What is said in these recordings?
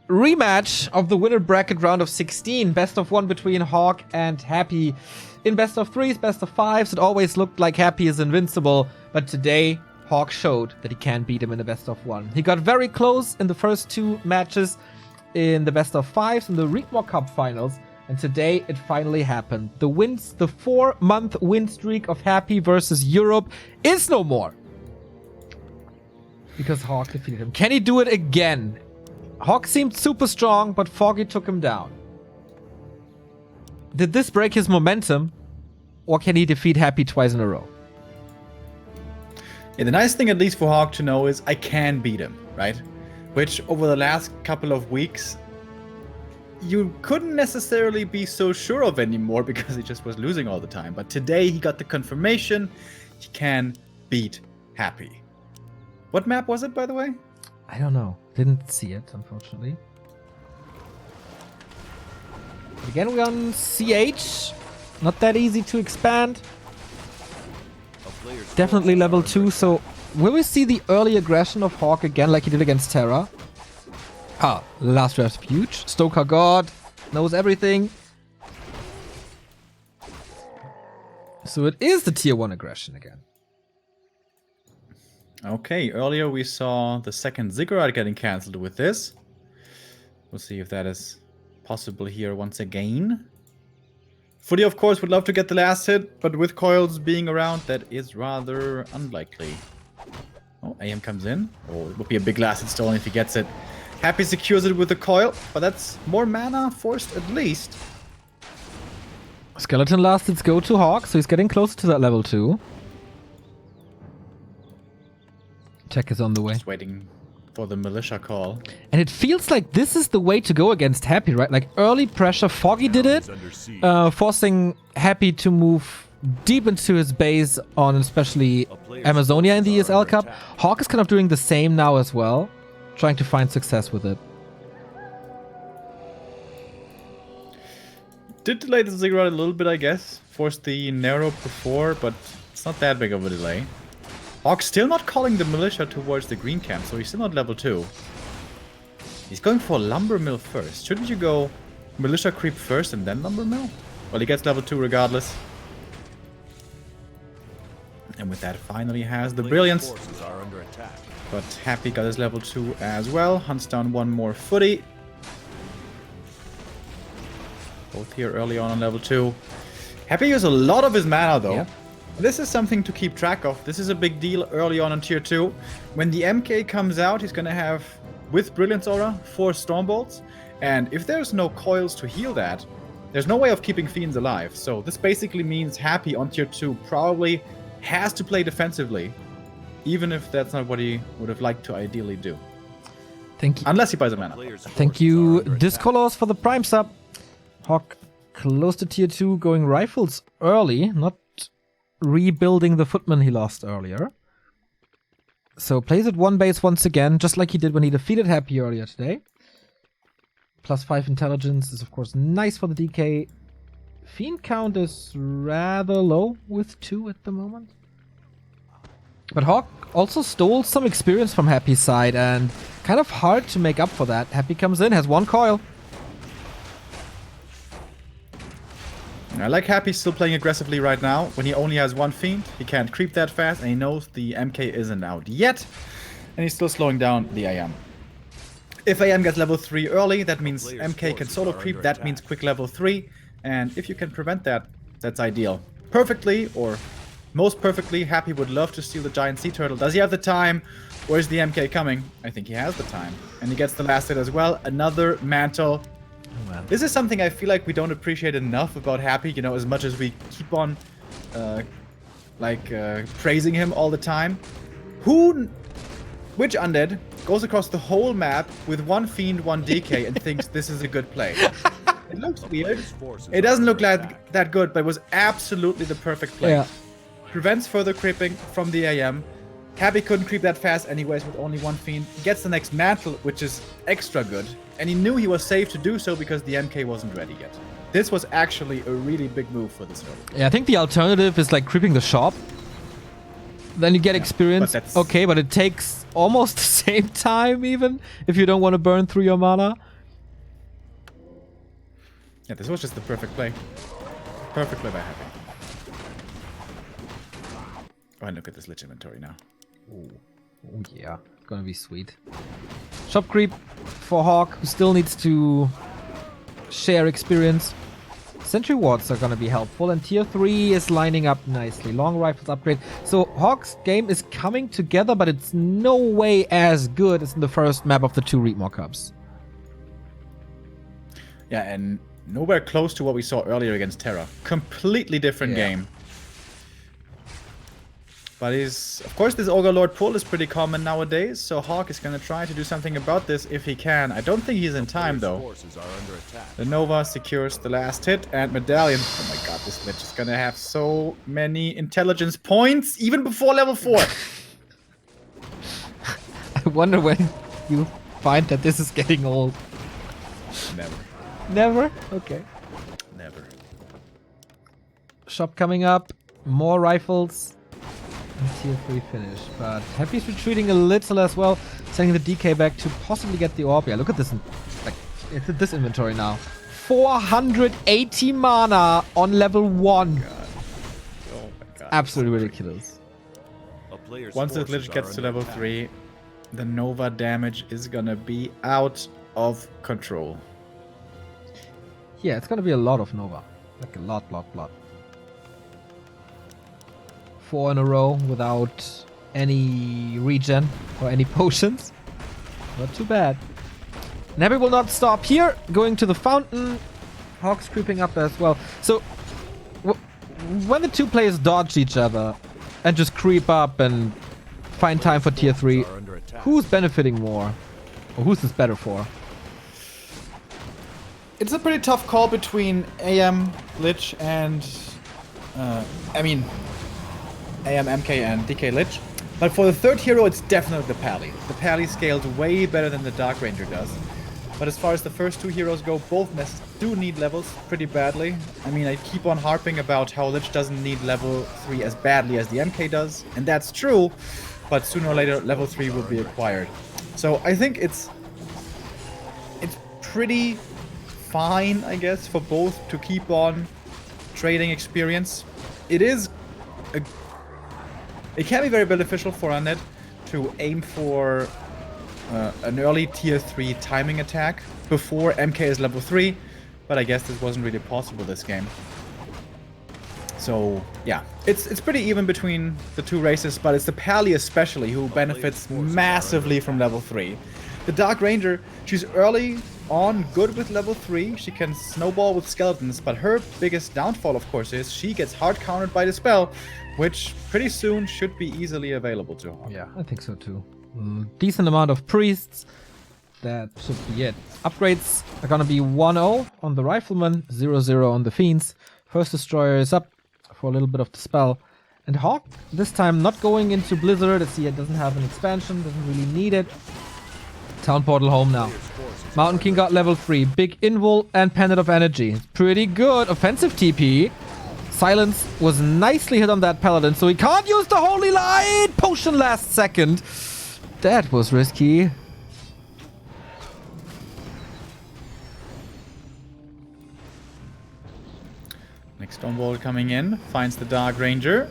rematch of the winner bracket round of 16. Best of 1 between HawK and Happy. In best of 3s, best of 5s, it always looked like Happy is invincible. But today, HawK showed that he can beat him in the best of 1. He got very close in the first 2 matches in the best of 5s in the WCR Cup finals. And today, it finally happened. The 4-month win streak of Happy versus Europe is no more. Because HawK defeated him. Can he do it again? HawK seemed super strong, but Foggy took him down. Did this break his momentum? Or can he defeat Happy twice in a row? Yeah, the nice thing, at least for HawK to know, is I can beat him, right? Which, over the last couple of weeks, you couldn't necessarily be so sure of anymore because he just was losing all the time. But today, he got the confirmation he can beat Happy. What map was it, by the way? I don't know. Didn't see it, unfortunately. Again, we're on CH. Not that easy to expand. Definitely level 2, so will we see the early aggression of HawK again like he did against Terra? Ah, the last draft is huge. Stoker God knows everything. So it is the tier 1 aggression again. Okay, earlier we saw the second Ziggurat getting cancelled with this. We'll see if that is possible here once again. Footy, of course, would love to get the last hit, but with coils being around, that is rather unlikely. Oh, AM comes in. Oh, it would be a big last hit stolen if he gets it. Happy secures it with the coil, but that's more mana forced at least. Skeleton last hits go to HawK, so he's getting closer to that level 2. Check is on the way. Just waiting for the militia call. And it feels like this is the way to go against Happy, right? Like early pressure, Foggy did it, forcing Happy to move deep into his base on especially Amazonia in the ESL Cup. HawK is kind of doing the same now as well, trying to find success with it. Did delay the Ziggurat a little bit, I guess. Forced the narrow before, but it's not that big of a delay. HawK still not calling the militia towards the green camp, so he's still not level 2. He's going for lumber mill first. Shouldn't you go militia creep first and then lumber mill? Well, he gets level 2 regardless. And with that, finally has the brilliance. But Happy got his level 2 as well. Hunts down one more footy. Both here early on level 2. Happy used a lot of his mana though. Yep. This is something to keep track of. This is a big deal early on tier 2. When the MK comes out, he's going to have, with Brilliance Aura, 4 Stormbolts. And if there's no coils to heal that, there's no way of keeping Fiends alive. So this basically means Happy on tier 2 probably has to play defensively, even if that's not what he would have liked to ideally do. Thank you. Unless he buys a mana. Thank you, Discolos, for the Prime sub. HawK close to tier 2, going rifles early, not rebuilding the footman he lost earlier. So plays at 1 base once again, just like he did when he defeated Happy earlier today. +5 intelligence is of course nice for the DK. Fiend count is rather low with 2 at the moment. But HawK also stole some experience from Happy's side and kind of hard to make up for that. Happy comes in, has 1 coil. I like Happy still playing aggressively right now. When he only has 1 Fiend, he can't creep that fast, and he knows the MK isn't out yet. And he's still slowing down the AM. If AM gets level 3 early, that means MK can solo creep, that means quick level 3. And if you can prevent that, that's ideal. Perfectly, or most perfectly, Happy would love to steal the giant sea turtle. Does he have the time? Where's the MK coming? I think he has the time. And he gets the last hit as well. Another mantle. This is something I feel like we don't appreciate enough about Happy, you know, as much as we keep on praising him all the time. Which undead goes across the whole map with 1 Fiend, 1 DK and thinks this is a good play? It looks weird. It doesn't look like that good, but it was absolutely the perfect play. Yeah. Prevents further creeping from the AM. Happy couldn't creep that fast anyways with only 1 Fiend. He gets the next mantle, which is extra good. And he knew he was safe to do so because the MK wasn't ready yet. This was actually a really big move for this early. Yeah, I think the alternative is like creeping the shop. Then you get experience. But okay, but it takes almost the same time even if you don't want to burn through your mana. Yeah, this was just the perfect play. Perfect play by Happy. Oh, and look at this Lich inventory now. Oh yeah, gonna be sweet. Shop creep for HawK, who still needs to share experience. Sentry wards are gonna be helpful, and tier 3 is lining up nicely. Long rifles upgrade. So HawK's game is coming together, but it's no way as good as in the first map of the 2 Remo Cups. Yeah, and nowhere close to what we saw earlier against Terra. Completely different game. But of course, this Ogre Lord pull is pretty common nowadays, so HawK is going to try to do something about this if he can. I don't think he's in time, though. The Nova secures the last hit, and Medallion. Oh my god, this Lich is going to have so many intelligence points, even before level 4. I wonder when you find that this is getting old. Never. Never? Okay. Never. Shop coming up. More rifles. Tier 3 finish, but Happy's retreating a little as well, sending the DK back to possibly get the orb. Yeah, look at this, look at this inventory now. 480 mana on level 1. Oh my god. Absolutely ridiculous. Once the Lich gets to level 3, the Nova damage is gonna be out of control. Yeah, it's gonna be a lot of Nova. Like a lot. 4 in a row without any regen or any potions. Not too bad. Nebby will not stop here. Going to the fountain. HawK's creeping up as well. So, when the 2 players dodge each other and just creep up and find time for tier 3, who's benefiting more? Or who's this better for? It's a pretty tough call between AM, Lich, and... AM, MK, and DK Lich. But for the 3rd hero, it's definitely the Pally. The Pally scales way better than the Dark Ranger does. But as far as the first 2 heroes go, both nests do need levels pretty badly. I mean, I keep on harping about how Lich doesn't need level 3 as badly as the MK does. And that's true, but sooner or later, level 3 will be acquired. So I think it's pretty fine, I guess, for both to keep on trading experience. It can be very beneficial for Undead to aim for an early tier 3 timing attack before MK is level 3, but I guess this wasn't really possible this game. So yeah, it's pretty even between the 2 races, but it's the Pally especially who benefits massively from level 3. The Dark Ranger, she's early on good with level 3, she can snowball with skeletons, but her biggest downfall of course is she gets hard countered by the spell, which pretty soon should be easily available to her. Yeah, I think so too. Decent amount of priests. That should be it. Upgrades are gonna be 1-0 on the Rifleman, 0-0 on the Fiends. First Destroyer is up for a little bit of the spell. And HawK, this time not going into Blizzard, as he doesn't have an expansion, doesn't really need it. Town Portal home now. Mountain King got level 3. Big Invul and Pendant of Energy. Pretty good. Offensive TP. Silence was nicely hit on that Paladin, so he can't use the Holy Light! Potion last second. That was risky. Next Stonewall coming in, finds the Dark Ranger,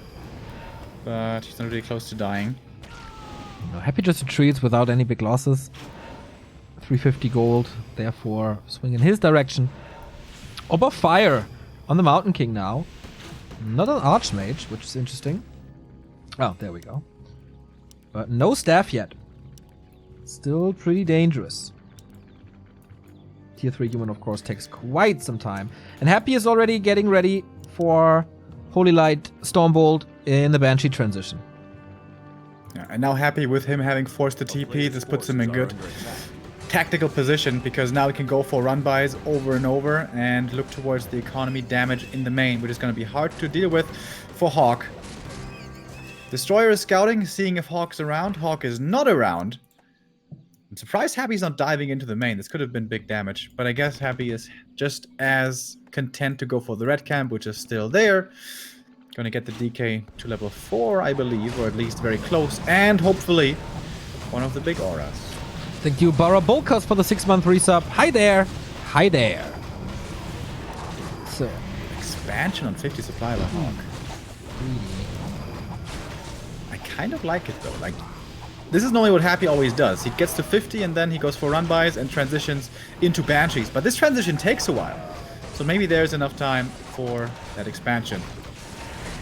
but he's not really close to dying. No, Happy just retreats without any big losses. 350 gold, therefore swing in his direction. Orb of Fire on the Mountain King now. Not an Archmage, which is interesting. Oh, there we go. But no staff yet. Still pretty dangerous. Tier 3 human, of course, takes quite some time. And Happy is already getting ready for Holy Light Stormbolt in the Banshee transition. Yeah, and now Happy with him having forced the TP, this puts him in good tactical position, because now he can go for run-bys over and over and look towards the economy damage in the main, which is going to be hard to deal with for HawK. Destroyer is scouting, seeing if HawK's around. HawK is not around. I'm surprised Happy's not diving into the main. This could have been big damage, but I guess Happy is just as content to go for the red camp, which is still there. Gonna get the DK to level 4, I believe, or at least very close, and hopefully one of the big auras. Thank you, Barabolkas, for the 6-month resub. Hi there. Hi there. expansion on 50 supply by HawK. I kind of like it though. Like, this is normally what Happy always does. He gets to 50 and then he goes for run-bys and transitions into Banshees. But this transition takes a while. So maybe there's enough time for that expansion.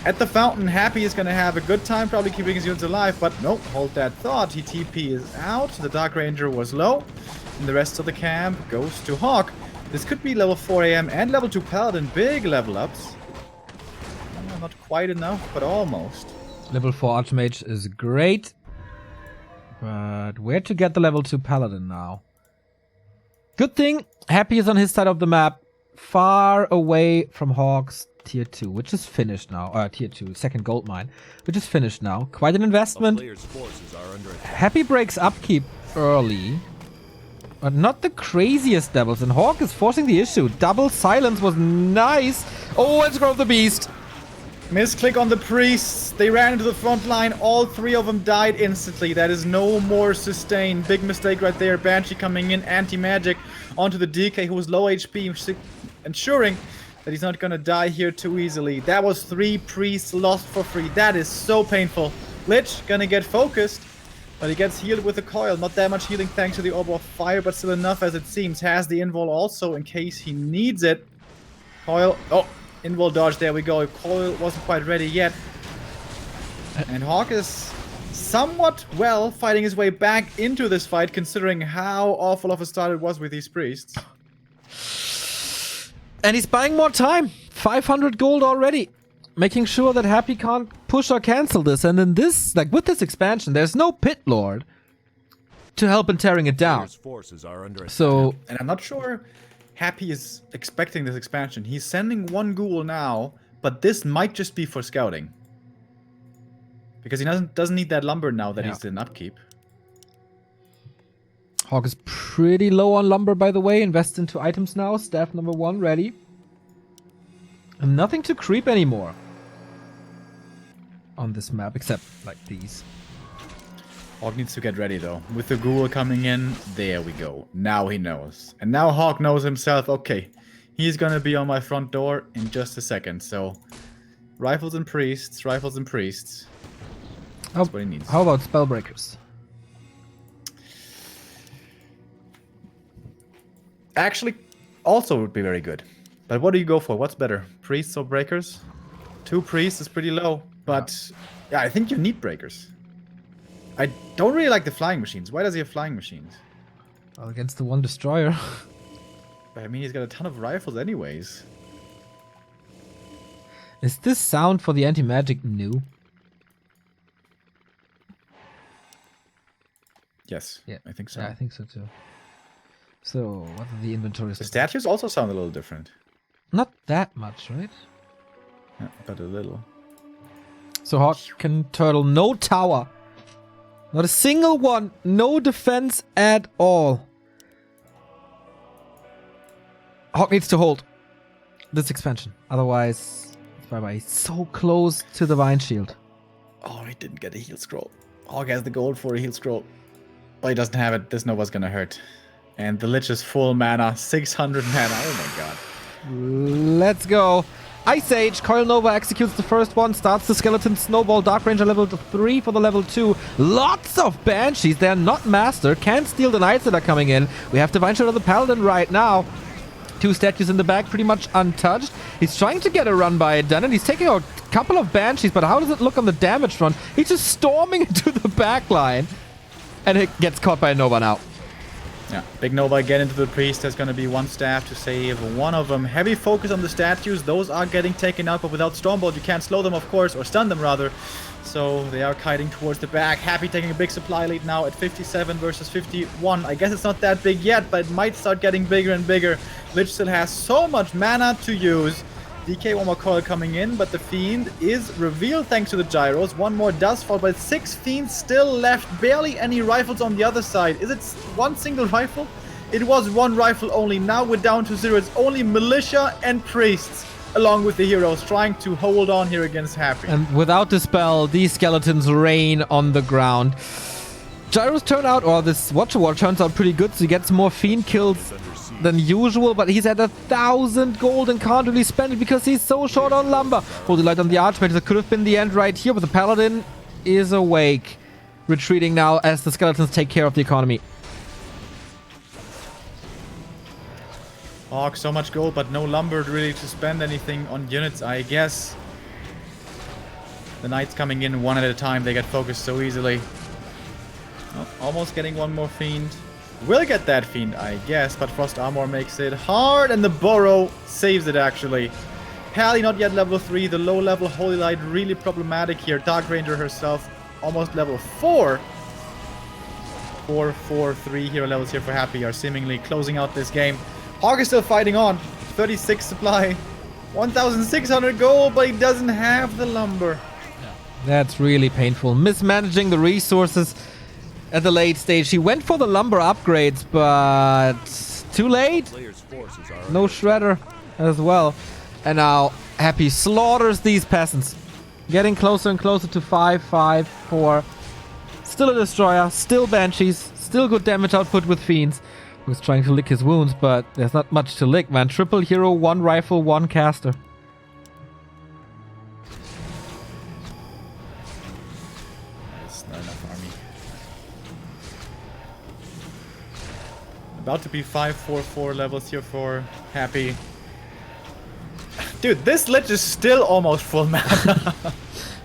At the fountain, Happy is going to have a good time, probably keeping his units alive. But nope, hold that thought. He TP is out. The Dark Ranger was low. And the rest of the camp goes to HawK. This could be level 4 AM and level 2 Paladin. Big level ups. Not quite enough, but almost. Level 4 Archmage is great. But where to get the level 2 Paladin now? Good thing Happy is on his side of the map. Far away from HawK's tier 2, which is finished now. Tier 2, second gold mine, which is finished now. Quite an investment. Happy breaks upkeep early. But not the craziest devils. And HawK is forcing the issue. Double silence was nice. Oh, let's grab the beast. Misclick on the priests. They ran into the front line. All 3 of them died instantly. That is no more sustain. Big mistake right there. Banshee coming in. Anti-magic onto the DK who was low HP. Ensuring that he's not going to die here too easily. That was 3 priests lost for free. That is so painful. Lich going to get focused. But he gets healed with a coil. Not that much healing thanks to the Orb of Fire, but still enough as it seems. Has the invul also in case he needs it. Coil. Oh, invul dodge. There we go. Coil wasn't quite ready yet. And HawK is somewhat well fighting his way back into this fight, considering how awful of a start it was with these priests. And he's buying more time. 500 gold already. Making sure that Happy can't push or cancel this. And in this, like with this expansion, there's no Pit Lord to help in tearing it down. So, and I'm not sure Happy is expecting this expansion. He's sending 1 ghoul now, but this might just be for scouting. Because he doesn't need that lumber now that he's in upkeep. HawK is pretty low on lumber, by the way. Invest into items now. Staff number 1 ready. And nothing to creep anymore on this map, except like these. HawK needs to get ready though. With the ghoul coming in, there we go. Now he knows. And now HawK knows himself, okay, he's gonna be on my front door in just a second. So, rifles and priests, rifles and priests. That's what he needs. How about Spellbreakers? Actually, also would be very good. But what do you go for? What's better? Priests or breakers? 2 priests is pretty low. But yeah, I think you need breakers. I don't really like the flying machines. Why does he have flying machines? Well, against the 1 destroyer. But I mean, he's got a ton of rifles anyways. Is this sound for the anti-magic new? Yes. Yeah, I think so. Yeah, I think so too. So, what are the inventories? The statues also sound a little different. Not that much, right? Yeah, but a little. So HawK can turtle no tower. Not a single one. No defense at all. HawK needs to hold this expansion. Otherwise, bye-bye. He's so close to the Vine Shield. Oh, he didn't get a heal scroll. HawK has the gold for a heal scroll. Oh, he doesn't have it. This Nova's gonna hurt. And the Lich is full mana. 600 mana. Oh my god. Let's go. Ice Age. Coil Nova executes the first one. Starts the Skeleton Snowball. Dark Ranger level 3 for the level 2. Lots of Banshees. They're not master. Can't steal the Knights that are coming in. We have Divine Shield of the Paladin right now. 2 statues in the back, pretty much untouched. He's trying to get a run by it done, and he's taking out a couple of Banshees, but how does it look on the damage front? He's just storming into the back line. And it gets caught by a Nova now. Yeah, big Nova again into the priest. There's going to be 1 staff to save 1 of them. Heavy focus on the statues. Those are getting taken out, but without Stormbolt, you can't slow them, of course, or stun them, rather. So they are kiting towards the back. Happy taking a big supply lead now at 57 versus 51. I guess it's not that big yet, but it might start getting bigger and bigger. Lich still has so much mana to use. DK, 1 more coil coming in, but the Fiend is revealed thanks to the gyros. 1 more does fall, but 6 Fiends still left. Barely any rifles on the other side. Is it 1 single rifle? It was 1 rifle only. Now we're down to 0. It's only Militia and Priests, along with the heroes, trying to hold on here against Happy. And without the spell, these skeletons rain on the ground. Gyros turn out, or this Watcher War turns out pretty good, so he gets more Fiend kills than usual, but he's at 1,000 gold and can't really spend it because he's so short on lumber. Holy Light on the Archmage. That could have been the end right here, but the Paladin is awake. Retreating now as the skeletons take care of the economy. HawK, so much gold, but no lumber really to spend anything on units, I guess. The Knights coming in one at a time. They get focused so easily. Oh, almost getting one more Fiend. Will get that Fiend, I guess, but Frost Armor makes it hard, and the Burrow saves it, actually. Pally not yet level 3. The low-level Holy Light really problematic here. Dark Ranger herself almost level 4. 4, 4, 3 hero levels here for Happy are seemingly closing out this game. HawK is still fighting on. 36 supply. 1,600 gold, but he doesn't have the lumber. That's really painful. Mismanaging the resources at the late stage. He went for the lumber upgrades, but too late. No shredder as well. And now Happy slaughters these peasants. Getting closer and closer to 5, 5, 4. Still a destroyer, still banshees, still good damage output with fiends. He was trying to lick his wounds, but there's not much to lick, man. Triple hero, 1 rifle, 1 caster. That's not enough army. About to be 5, 4, 4 levels here for Happy. Dude, this lich is still almost full mana.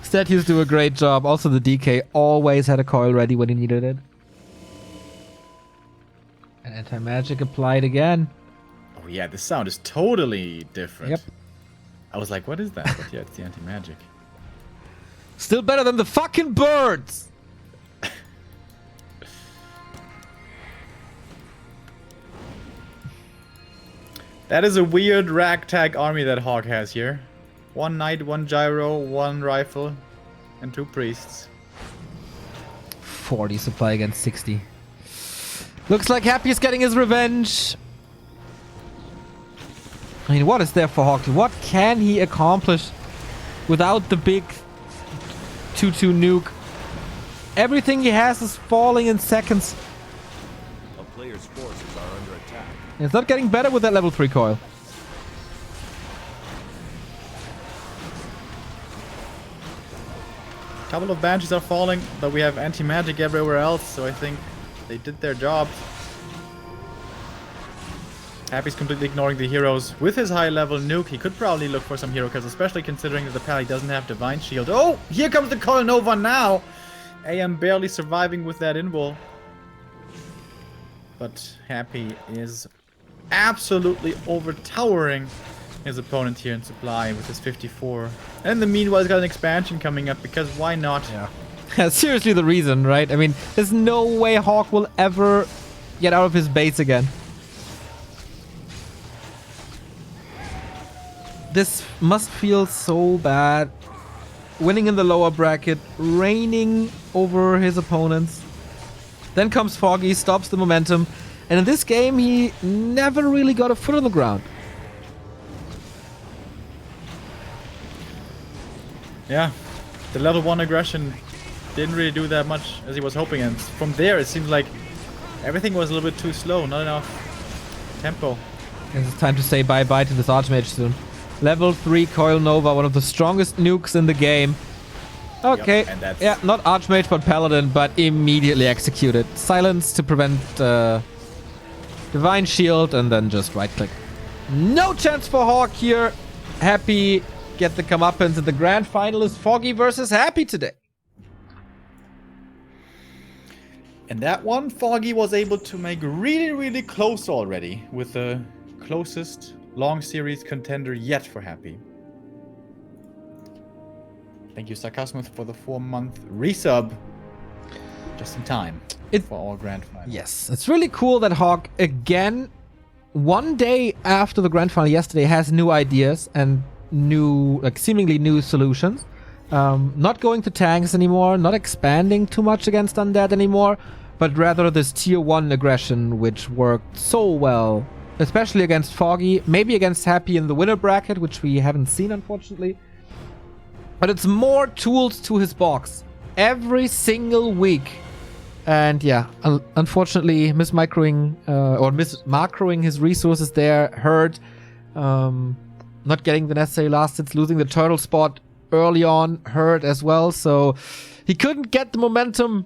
Statues do a great job. Also, the DK always had a coil ready when he needed it. And anti-magic applied again. Oh yeah, the sound is totally different. Yep. I was like, what is that? But yeah, it's the anti-magic. Still better than the fucking birds! That is a weird ragtag army that HawK has here. 1 knight, 1 gyro, 1 rifle, and 2 priests. 40 supply against 60. Looks like Happy is getting his revenge. I mean, what is there for HawK? What can he accomplish without the big 2-2 nuke? Everything he has is falling in seconds. A player's forces are under attack. It's not getting better with that level 3 coil. Couple of banshees are falling, but we have anti-magic everywhere else, so I think they did their job. Happy's completely ignoring the heroes. With his high level nuke, he could probably look for some hero kills, especially considering that the Pally doesn't have Divine Shield. Oh, here comes the Coil Nova now! AM barely surviving with that invul. But Happy is absolutely overtowering his opponent here in supply with his 54. And in the meanwhile, he's got an expansion coming up, because why not? Yeah. Seriously, the reason, right? I mean, there's no way HawK will ever get out of his base again. This must feel so bad. Winning in the lower bracket, reigning over his opponents. Then comes Foggy, stops the momentum. And in this game, he never really got a foot on the ground. Yeah, the level 1 aggression didn't really do that much as he was hoping, and from there it seems like everything was a little bit too slow, not enough tempo. It's time to say bye-bye to this Archmage soon. Level 3 Coil Nova, one of the strongest nukes in the game. Okay, yep, and that's... yeah, not Archmage but Paladin, but immediately executed. Silence to prevent Divine Shield, and then just right-click. No chance for HawK here. Happy get the comeuppance, and the grand final is Foggy versus Happy today. And that one, Foggy was able to make really, really close already, with the closest long series contender yet for Happy. Thank you, Sarcasmus, for the 4-month resub. Just in time for our grand final. Yes, it's really cool that HawK, again, one day after the grand final yesterday, has new ideas and new, like seemingly new solutions. Not going to tanks anymore, not expanding too much against undead anymore, but rather this tier 1 aggression, which worked so well, especially against Foggy, maybe against Happy in the winner bracket, which we haven't seen, unfortunately. But it's more tools to his box. Every single week, And yeah, unfortunately, mismacroing his resources there hurt. Not getting the necessary last hits, losing the turtle spot early on hurt as well. So he couldn't get the momentum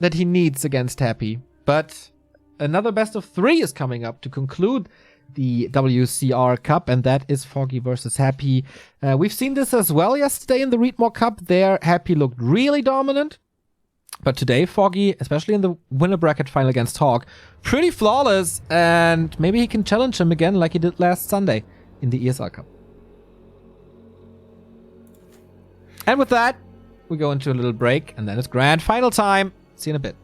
that he needs against Happy. But another best of 3 is coming up to conclude the WCR Cup, and that is Foggy versus Happy. We've seen this as well yesterday in the Readmore Cup. There, Happy looked really dominant. But today, Foggy, especially in the winner bracket final against HawK, pretty flawless, and maybe he can challenge him again like he did last Sunday in the ESL Cup. And with that, we go into a little break, and then it's grand final time. See you in a bit.